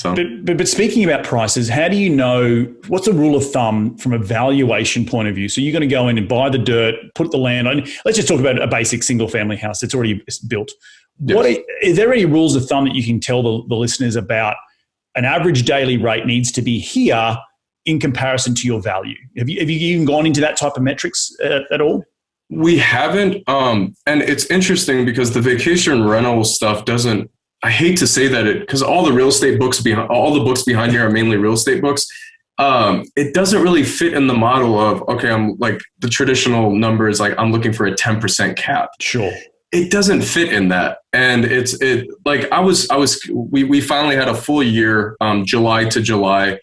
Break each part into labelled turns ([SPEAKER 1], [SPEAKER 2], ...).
[SPEAKER 1] So,
[SPEAKER 2] but speaking about prices, how do you know, what's a rule of thumb from a valuation point of view? So you're going to go in and buy the dirt, put the land on. Let's just talk about a basic single family house that's already built. Yes. Are there any rules of thumb that you can tell the listeners about an average daily rate needs to be here in comparison to your value? Have you even gone into that type of metrics at all?
[SPEAKER 1] We haven't. And it's interesting because the vacation rental stuff doesn't, I hate to say that because all the real estate books all the books behind here are mainly real estate books. It doesn't really fit in the model of, okay, I'm like the traditional number is like, I'm looking for a 10% cap.
[SPEAKER 2] Sure.
[SPEAKER 1] It doesn't fit in that. And we finally had a full year, July to July,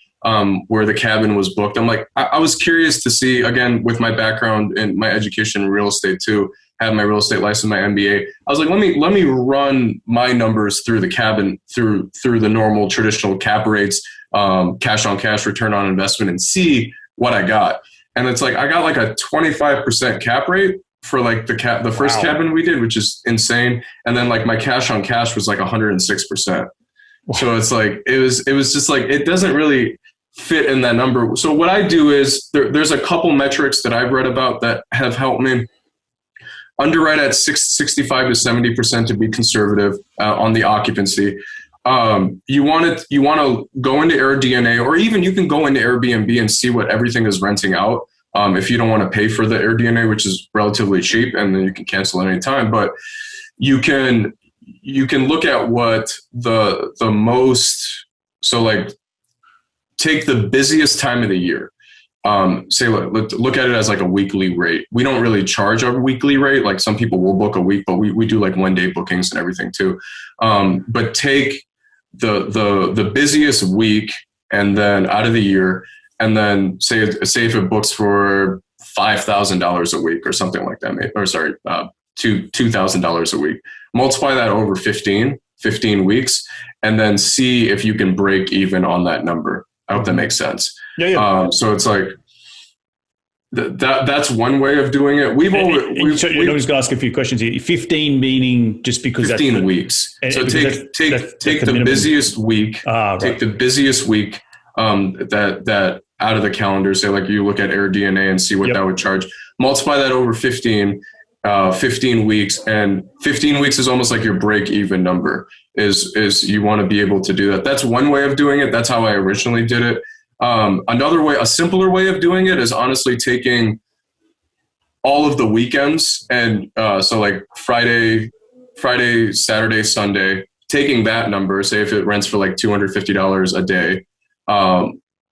[SPEAKER 1] where the cabin was booked. I'm like, I was curious to see, again, with my background in my education in real estate too, have my real estate license, my MBA. I was like, let me run my numbers through the cabin, through the normal traditional cap rates, cash on cash, return on investment, and see what I got. And it's like, I got like a 25% cap rate for like the first cabin we did, which is insane. And then like my cash on cash was like 106%. Wow. So it's like, it was just like, it doesn't really fit in that number. So what I do is there's a couple metrics that I've read about that have helped me underwrite at 65 to 70% to be conservative on the occupancy. You want to go into AirDNA, or even you can go into Airbnb and see what everything is renting out. If you don't want to pay for the AirDNA, which is relatively cheap, and then you can cancel at any time, but you can look at what the most, so like take the busiest time of the year. Say, look at it as like a weekly rate. We don't really charge a weekly rate. Like some people will book a week, but we do like 1 day bookings and everything too. But take the busiest week and then out of the year, and then say if it books for $5,000 a week or something like that, $2,000 a week, multiply that over 15 weeks, and then see if you can break even on that number. I hope that makes sense.
[SPEAKER 2] Yeah.
[SPEAKER 1] So it's like that's one way of doing it.
[SPEAKER 2] I'm just going to ask a few questions here. 15 meaning just because
[SPEAKER 1] 15 weeks. So take the busiest week. Right. Take the busiest week that out of the calendar. Say like you look at AirDNA and see what that would charge. Multiply that over 15 weeks, and 15 weeks is almost like your break even number. Is you want to be able to do that. That's one way of doing it. That's how I originally did it. Another way, a simpler way of doing it, is honestly taking all of the weekends, and so like Friday, Saturday, Sunday, taking that number, say if it rents for like $250 a day,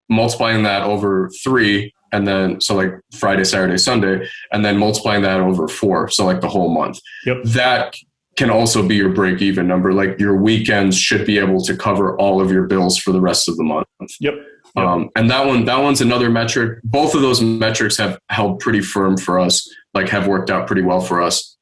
[SPEAKER 1] multiplying that over 3, and then so like Friday, Saturday, Sunday, and then multiplying that over 4, so like the whole month.
[SPEAKER 2] Yep.
[SPEAKER 1] That can also be your break even number. Like your weekends should be able to cover all of your bills for the rest of the month.
[SPEAKER 2] Yep.
[SPEAKER 1] And that one's another metric. Both of those metrics have held pretty firm for us, like have worked out pretty well for us.